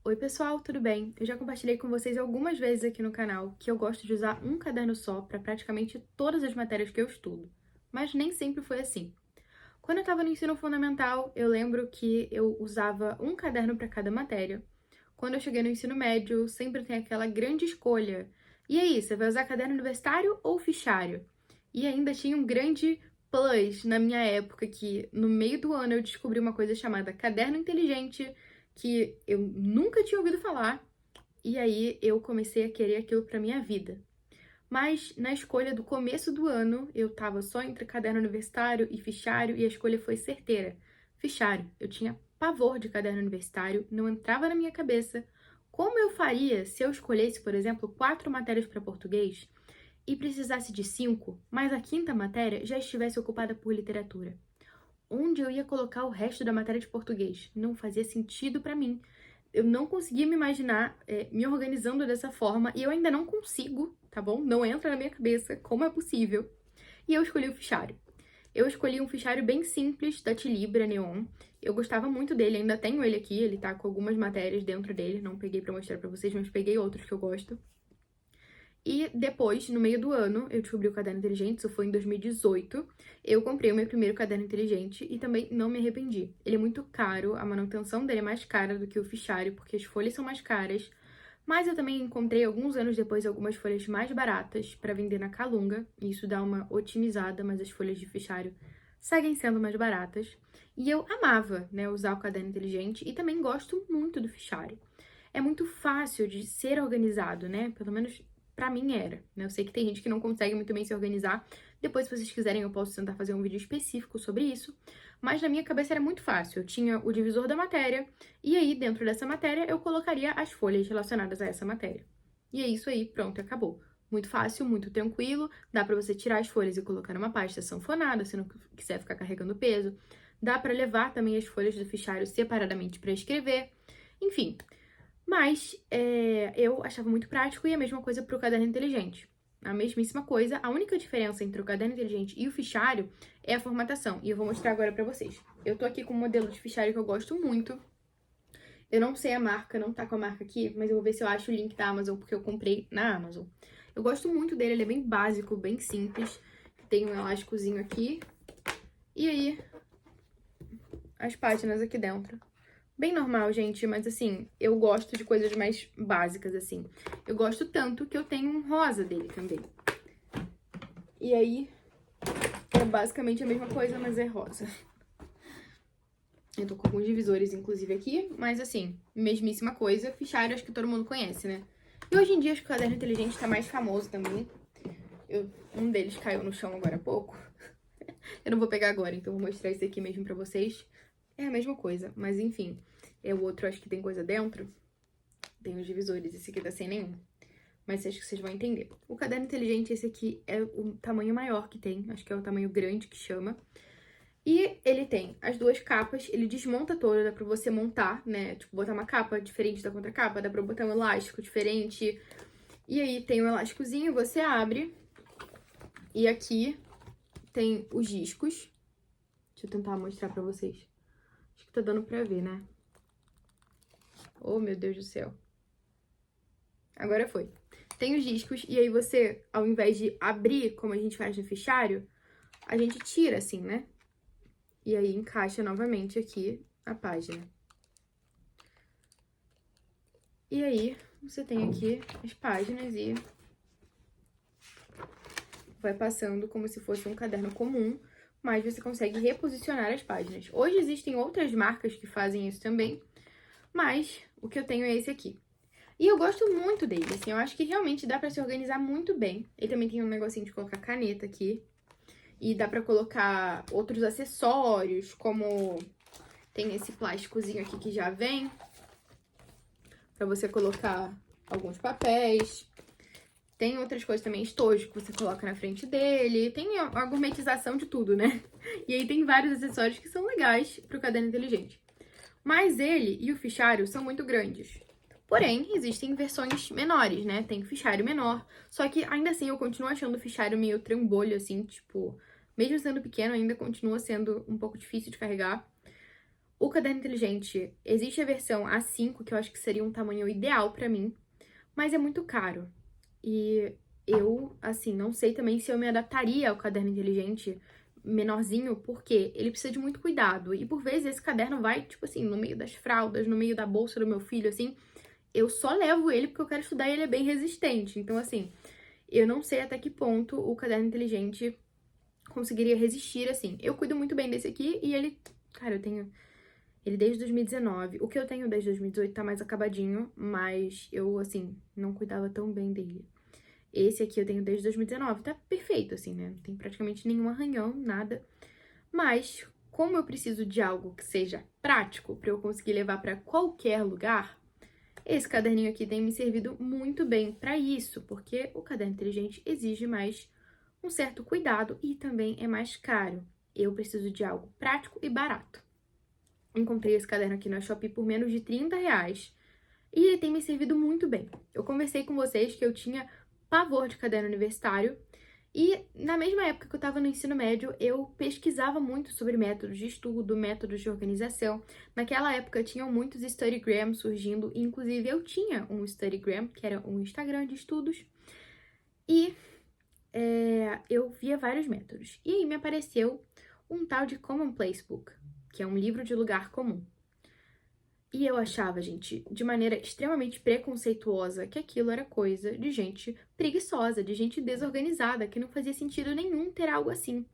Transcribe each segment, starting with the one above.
Oi pessoal, tudo bem? Eu já compartilhei com vocês algumas vezes aqui no canal que eu gosto de usar um caderno só para praticamente todas as matérias que eu estudo, mas nem sempre foi assim. Quando eu estava no ensino fundamental, eu lembro que eu usava um caderno para cada matéria. Quando eu cheguei no ensino médio, sempre tem aquela grande escolha. E aí, você vai usar caderno universitário ou fichário? E ainda tinha um grande plus na minha época que no meio do ano eu descobri uma coisa chamada caderno inteligente, que eu nunca tinha ouvido falar, e aí eu comecei a querer aquilo para minha vida. Mas na escolha do começo do ano, eu tava só entre caderno universitário e fichário e a escolha foi certeira. Fichário. Eu tinha pavor de caderno universitário, não entrava na minha cabeça. Como eu faria se eu escolhesse, por exemplo, 4 matérias para português e precisasse de 5, mas a quinta matéria já estivesse ocupada por literatura? Onde eu ia colocar o resto da matéria de português? Não fazia sentido para mim. Eu não conseguia me imaginar me organizando dessa forma e eu ainda não consigo, tá bom? Não entra na minha cabeça como é possível. E eu escolhi o fichário. Eu escolhi um fichário bem simples da Tilibra Neon. Eu gostava muito dele, ainda tenho ele aqui, ele tá com algumas matérias dentro dele, não peguei pra mostrar pra vocês, mas peguei outros que eu gosto. E depois, no meio do ano, eu descobri o caderno inteligente, isso foi em 2018. Eu comprei o meu primeiro caderno inteligente e também não me arrependi. Ele é muito caro, a manutenção dele é mais cara do que o fichário, porque as folhas são mais caras. Mas eu também encontrei alguns anos depois algumas folhas mais baratas para vender na Calunga, e isso dá uma otimizada, mas as folhas de fichário seguem sendo mais baratas. E eu amava, né, usar o caderno inteligente e também gosto muito do fichário. É muito fácil de ser organizado, né? Pelo menos pra mim era, né? Eu sei que tem gente que não consegue muito bem se organizar. Depois, se vocês quiserem, eu posso tentar fazer um vídeo específico sobre isso. Mas na minha cabeça era muito fácil. Eu tinha o divisor da matéria, e aí, dentro dessa matéria, eu colocaria as folhas relacionadas a essa matéria. E é isso aí, pronto, acabou. Muito fácil, muito tranquilo. Dá pra você tirar as folhas e colocar numa pasta sanfonada, se não quiser ficar carregando peso. Dá pra levar também as folhas do fichário separadamente pra escrever. Enfim, mas eu achava muito prático e a mesma coisa para o caderno inteligente. A mesmíssima coisa, a única diferença entre o caderno inteligente e o fichário é a formatação. E eu vou mostrar agora para vocês. Eu tô aqui com um modelo de fichário que eu gosto muito. Eu não sei a marca, não tá com a marca aqui, mas eu vou ver se eu acho o link da Amazon, porque eu comprei na Amazon. Eu gosto muito dele, ele é bem básico, bem simples. Tem um elásticozinho aqui. E aí, as páginas aqui dentro. Bem normal, gente, mas assim, eu gosto de coisas mais básicas, assim. Eu gosto tanto que eu tenho um rosa dele também. E aí, é basicamente a mesma coisa, mas é rosa. Eu tô com alguns divisores, inclusive, aqui, mas assim, mesmíssima coisa. Fichário, acho que todo mundo conhece, né? E hoje em dia, acho que o caderno inteligente tá mais famoso também. Um deles caiu no chão agora há pouco. Eu não vou pegar agora, então vou mostrar esse aqui mesmo pra vocês. É a mesma coisa, mas enfim. O outro, acho que tem coisa dentro. Tem os divisores, esse aqui tá sem nenhum. Mas acho que vocês vão entender. O caderno inteligente, esse aqui é o tamanho maior que tem. Acho que é o tamanho grande que chama. E ele tem as duas capas, ele desmonta todo, dá pra você montar, né? Tipo, botar uma capa diferente da contracapa, dá pra botar um elástico diferente. E aí tem um elásticozinho, você abre. E aqui tem os discos. Deixa eu tentar mostrar pra vocês. Acho que tá dando pra ver, né? Oh, meu Deus do céu. Agora foi. Tem os discos, e aí você, ao invés de abrir, como a gente faz no fichário, a gente tira assim, né? E aí encaixa novamente aqui a página. E aí, você tem aqui as páginas e vai passando como se fosse um caderno comum, mas você consegue reposicionar as páginas. Hoje existem outras marcas que fazem isso também, mas o que eu tenho é esse aqui. E eu gosto muito dele, assim, eu acho que realmente dá pra se organizar muito bem. Ele também tem um negocinho de colocar caneta aqui. E dá pra colocar outros acessórios, como tem esse plásticozinho aqui que já vem. Pra você colocar alguns papéis. Tem outras coisas também, estojo que você coloca na frente dele. Tem a gourmetização de tudo, né? E aí tem vários acessórios que são legais pro caderno inteligente. Mas ele e o fichário são muito grandes. Porém, existem versões menores, né? Tem fichário menor. Só que ainda assim eu continuo achando o fichário meio trambolho, assim, tipo, mesmo sendo pequeno, ainda continua sendo um pouco difícil de carregar. O caderno inteligente, existe a versão A5, que eu acho que seria um tamanho ideal pra mim, mas é muito caro. E eu, assim, não sei também se eu me adaptaria ao caderno inteligente menorzinho, porque ele precisa de muito cuidado. E por vezes esse caderno vai, tipo assim, no meio das fraldas, no meio da bolsa do meu filho, assim. Eu só levo ele porque eu quero estudar e ele é bem resistente. Então, assim, eu não sei até que ponto o caderno inteligente conseguiria resistir, assim. Eu cuido muito bem desse aqui e ele, cara, eu tenho ele desde 2019. O que eu tenho desde 2018 tá mais acabadinho, mas eu, assim, não cuidava tão bem dele. Esse aqui eu tenho desde 2019, tá perfeito, assim, né? Não tem praticamente nenhum arranhão, nada. Mas, como eu preciso de algo que seja prático pra eu conseguir levar pra qualquer lugar, esse caderninho aqui tem me servido muito bem pra isso, porque o caderno inteligente exige mais um certo cuidado e também é mais caro. Eu preciso de algo prático e barato. Encontrei esse caderno aqui na Shopee por menos de R$ 30 e ele tem me servido muito bem. Eu conversei com vocês que eu tinha pavor de caderno universitário e na mesma época que eu estava no ensino médio, eu pesquisava muito sobre métodos de estudo, métodos de organização. Naquela época tinham muitos Studygrams surgindo, e inclusive eu tinha um Studygram, que era um Instagram de estudos, e eu via vários métodos. E aí me apareceu um tal de Commonplace Book, que é um livro de lugar comum. E eu achava, gente, de maneira extremamente preconceituosa, que aquilo era coisa de gente preguiçosa, de gente desorganizada, que não fazia sentido nenhum ter algo assim.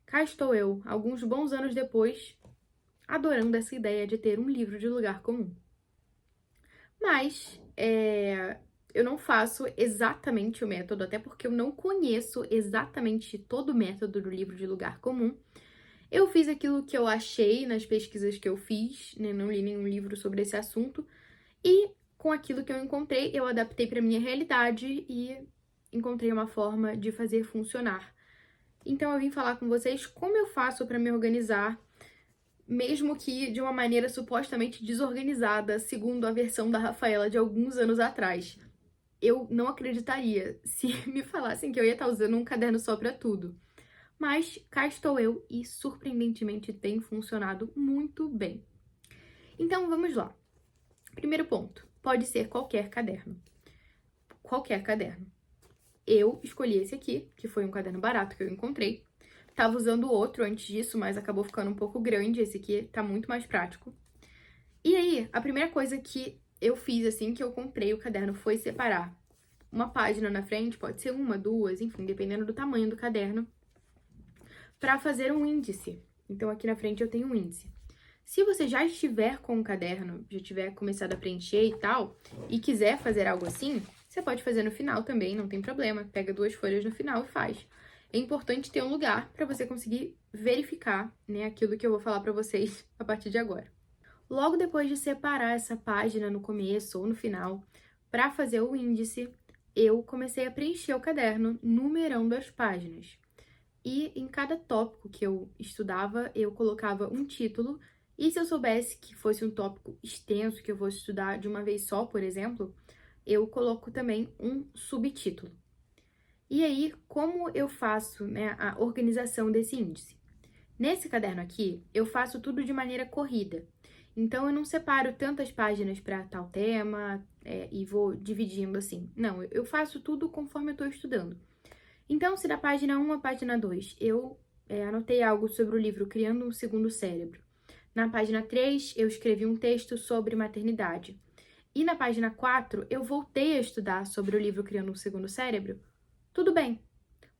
Cá estou eu, alguns bons anos depois, adorando essa ideia de ter um livro de lugar comum. Mas, eu não faço exatamente o método, até porque eu não conheço exatamente todo o método do livro de lugar comum. Eu fiz aquilo que eu achei nas pesquisas que eu fiz, né? Não li nenhum livro sobre esse assunto. E com aquilo que eu encontrei, eu adaptei para minha realidade e encontrei uma forma de fazer funcionar. Então eu vim falar com vocês como eu faço para me organizar, mesmo que de uma maneira supostamente desorganizada, segundo a versão da Rafaela de alguns anos atrás. Eu não acreditaria se me falassem que eu ia estar usando um caderno só para tudo. Mas cá estou eu e surpreendentemente tem funcionado muito bem. Então vamos lá. Primeiro ponto, pode ser qualquer caderno. Qualquer caderno. Eu escolhi esse aqui, que foi um caderno barato que eu encontrei. Tava usando outro antes disso, mas acabou ficando um pouco grande. Esse aqui tá muito mais prático. E aí, a primeira coisa que eu fiz assim que eu comprei o caderno foi separar uma página na frente, pode ser uma, duas, enfim, dependendo do tamanho do caderno, para fazer um índice. Então aqui na frente eu tenho um índice. Se você já estiver com um caderno, já tiver começado a preencher e tal, e quiser fazer algo assim, você pode fazer no final também, não tem problema. Pega 2 folhas no final e faz. É importante ter um lugar para você conseguir verificar, né, aquilo que eu vou falar para vocês a partir de agora. Logo depois de separar essa página no começo ou no final, para fazer o índice, eu comecei a preencher o caderno numerando as páginas. E em cada tópico que eu estudava, eu colocava um título. E se eu soubesse que fosse um tópico extenso, que eu fosse estudar de uma vez só, por exemplo, eu coloco também um subtítulo. E aí, como eu faço, né, a organização desse índice? Nesse caderno aqui, eu faço tudo de maneira corrida. Então, eu não separo tantas páginas para tal tema e vou dividindo assim. Não, eu faço tudo conforme eu estou estudando. Então, se da página 1 à página 2 eu anotei algo sobre o livro Criando um Segundo Cérebro. Na página 3, eu escrevi um texto sobre maternidade. E na página 4, eu voltei a estudar sobre o livro Criando um Segundo Cérebro. Tudo bem,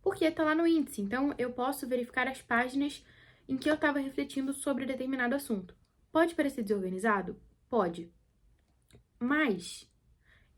porque está lá no índice. Então, eu posso verificar as páginas em que eu estava refletindo sobre determinado assunto. Pode parecer desorganizado? Pode. Mas,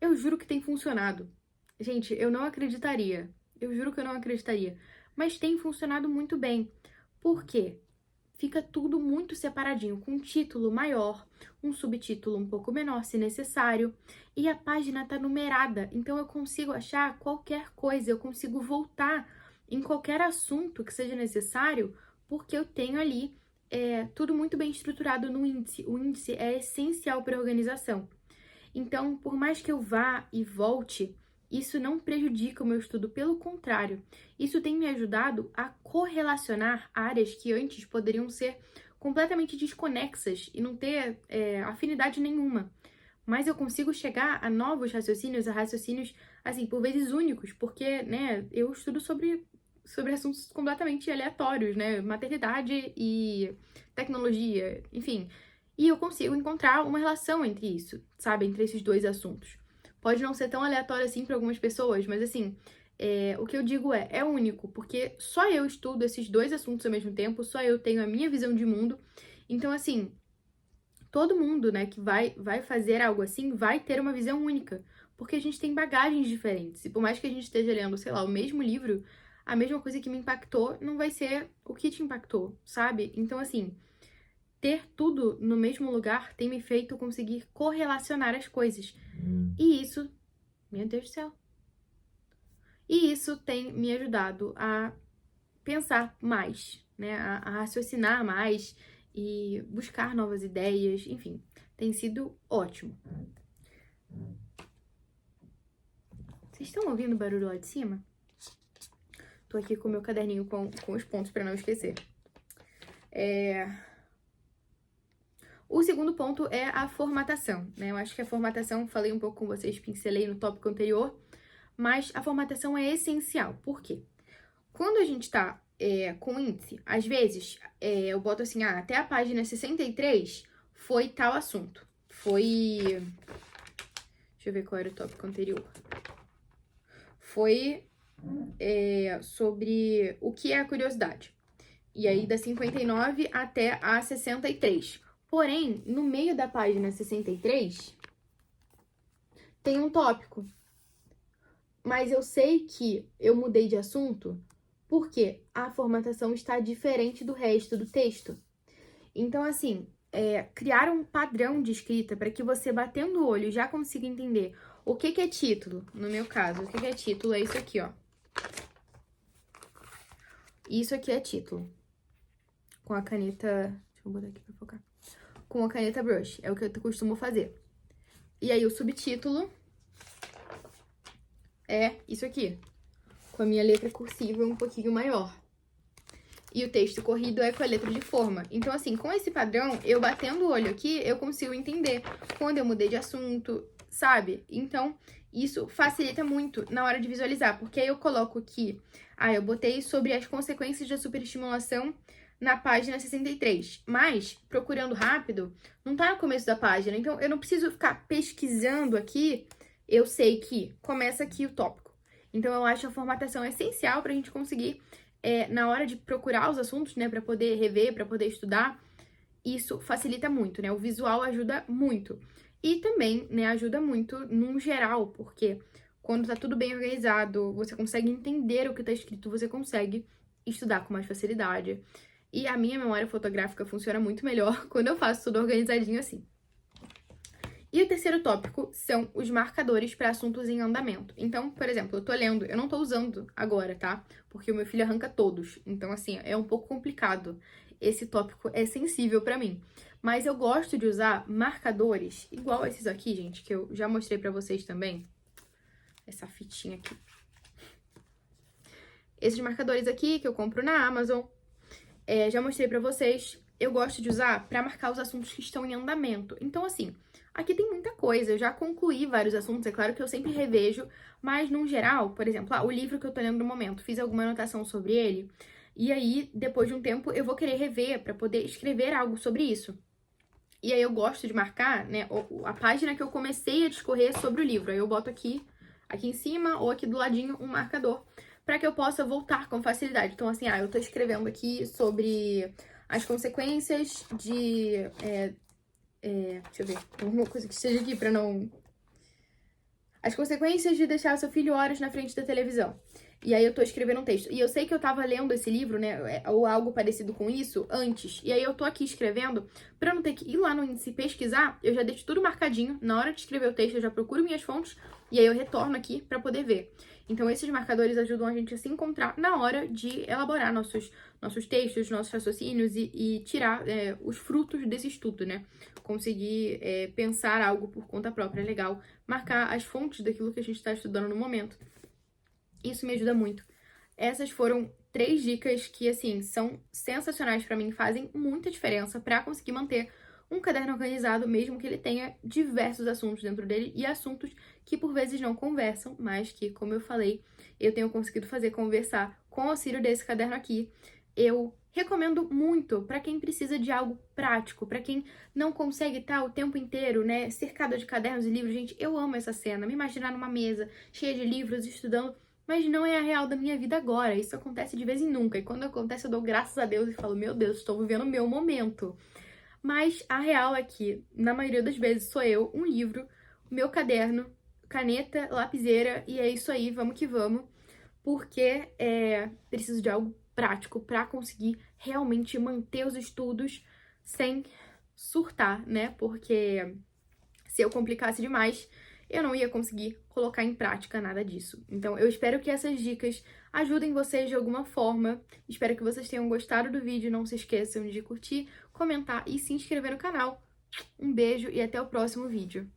eu juro que tem funcionado. Gente, eu não acreditaria. Eu juro que eu não acreditaria. Mas tem funcionado muito bem. Por quê? Fica tudo muito separadinho, com um título maior, um subtítulo um pouco menor, se necessário. E a página tá numerada, então eu consigo achar qualquer coisa, eu consigo voltar em qualquer assunto que seja necessário, porque eu tenho ali tudo muito bem estruturado no índice. O índice é essencial para a organização. Então, por mais que eu vá e volte, isso não prejudica o meu estudo, pelo contrário, isso tem me ajudado a correlacionar áreas que antes poderiam ser completamente desconexas e não ter afinidade nenhuma. Mas eu consigo chegar a novos raciocínios, a raciocínios, assim, por vezes únicos, porque, né, eu estudo sobre assuntos completamente aleatórios, né, maternidade e tecnologia, enfim. E eu consigo encontrar uma relação entre isso, sabe, entre esses dois assuntos. Pode não ser tão aleatório assim para algumas pessoas, mas assim, o que eu digo é único, porque só eu estudo esses dois assuntos ao mesmo tempo, só eu tenho a minha visão de mundo. Então, assim, todo mundo, né, que vai fazer algo assim, vai ter uma visão única, porque a gente tem bagagens diferentes. E por mais que a gente esteja lendo, sei lá, o mesmo livro, a mesma coisa que me impactou não vai ser o que te impactou, sabe? Então, assim, ter tudo no mesmo lugar tem me feito conseguir correlacionar as coisas. E isso, meu Deus do céu. E isso tem me ajudado a pensar mais, né? A raciocinar mais e buscar novas ideias, enfim, tem sido ótimo. Vocês estão ouvindo o barulho lá de cima? Tô aqui com o meu caderninho com os pontos para não esquecer. O segundo ponto é a formatação, né? Eu acho que a formatação, falei um pouco com vocês, pincelei no tópico anterior, mas a formatação é essencial. Por quê? Quando a gente tá com índice, às vezes eu boto assim, até a página 63 foi tal assunto. Foi... Deixa eu ver qual era o tópico anterior. Foi sobre o que é a curiosidade. E aí, da 59 até a 63. Porém, no meio da página 63, tem um tópico. Mas eu sei que eu mudei de assunto porque a formatação está diferente do resto do texto. Então, assim, criar um padrão de escrita para que você, batendo o olho, já consiga entender o que é título. No meu caso, o que é título é isso aqui, ó. Isso aqui é título. Com a caneta... Deixa eu botar aqui pra focar. Com a caneta brush, é o que eu costumo fazer. E aí, o subtítulo é isso aqui, com a minha letra cursiva um pouquinho maior. E o texto corrido é com a letra de forma. Então, assim, com esse padrão, eu batendo o olho aqui, eu consigo entender quando eu mudei de assunto, sabe? Então, isso facilita muito na hora de visualizar, porque aí eu coloco aqui, eu botei sobre as consequências da superestimulação na página 63, mas, procurando rápido, não tá no começo da página, então eu não preciso ficar pesquisando aqui, eu sei que começa aqui o tópico. Então, eu acho a formatação essencial pra gente conseguir, na hora de procurar os assuntos, né, pra poder rever, pra poder estudar, isso facilita muito, né, o visual ajuda muito. E também, né, ajuda muito num geral, porque quando tá tudo bem organizado, você consegue entender o que tá escrito, você consegue estudar com mais facilidade. E a minha memória fotográfica funciona muito melhor quando eu faço tudo organizadinho assim. E o terceiro tópico são os marcadores para assuntos em andamento. Então, por exemplo, eu tô lendo, eu não tô usando agora, tá? Porque o meu filho arranca todos. Então, assim, é um pouco complicado. Esse tópico é sensível pra mim. Mas eu gosto de usar marcadores, igual esses aqui, gente, que eu já mostrei pra vocês também. Essa fitinha aqui. Esses marcadores aqui que eu compro na Amazon, já mostrei pra vocês. Eu gosto de usar pra marcar os assuntos que estão em andamento. Então, assim, aqui tem muita coisa, eu já concluí vários assuntos, é claro que eu sempre revejo, mas, num geral, por exemplo, o livro que eu tô lendo no momento, fiz alguma anotação sobre ele, e aí, depois de um tempo, eu vou querer rever pra poder escrever algo sobre isso. E aí eu gosto de marcar, né, a página que eu comecei a discorrer sobre o livro. Aí eu boto aqui em cima ou aqui do ladinho um marcador pra que eu possa voltar com facilidade. Então, assim, eu tô escrevendo aqui sobre as consequências de... deixa eu ver, alguma coisa que esteja aqui pra não... As consequências de deixar seu filho horas na frente da televisão. E aí eu tô escrevendo um texto. E eu sei que eu tava lendo esse livro, né, ou algo parecido com isso, antes. E aí eu tô aqui escrevendo, pra não ter que ir lá no índice pesquisar, eu já deixo tudo marcadinho. Na hora de escrever o texto, eu já procuro minhas fontes, e aí eu retorno aqui pra poder ver. Então, esses marcadores ajudam a gente a se encontrar na hora de elaborar nossos textos, nossos raciocínios e tirar os frutos desse estudo, né? Conseguir pensar algo por conta própria, é legal. Marcar as fontes daquilo que a gente está estudando no momento. Isso me ajuda muito. Essas foram 3 dicas que, assim, são sensacionais pra mim, fazem muita diferença pra conseguir manter um caderno organizado, mesmo que ele tenha diversos assuntos dentro dele e assuntos que por vezes não conversam, mas que, como eu falei, eu tenho conseguido fazer conversar com o auxílio desse caderno aqui. Eu recomendo muito para quem precisa de algo prático, para quem não consegue estar o tempo inteiro, né, cercado de cadernos e livros. Gente, eu amo essa cena, me imaginar numa mesa cheia de livros, estudando, mas não é a real da minha vida agora. Isso acontece de vez em nunca, e quando acontece eu dou graças a Deus e falo, meu Deus, estou vivendo o meu momento. Mas a real é que, na maioria das vezes, sou eu, um livro, o meu caderno, caneta, lapiseira, e é isso aí, vamos que vamos, porque preciso de algo prático para conseguir realmente manter os estudos sem surtar, né? Porque se eu complicasse demais, eu não ia conseguir colocar em prática nada disso. Então, eu espero que essas dicas ajudem vocês de alguma forma. Espero que vocês tenham gostado do vídeo. Não se esqueçam de curtir, comentar e se inscrever no canal. Um beijo e até o próximo vídeo.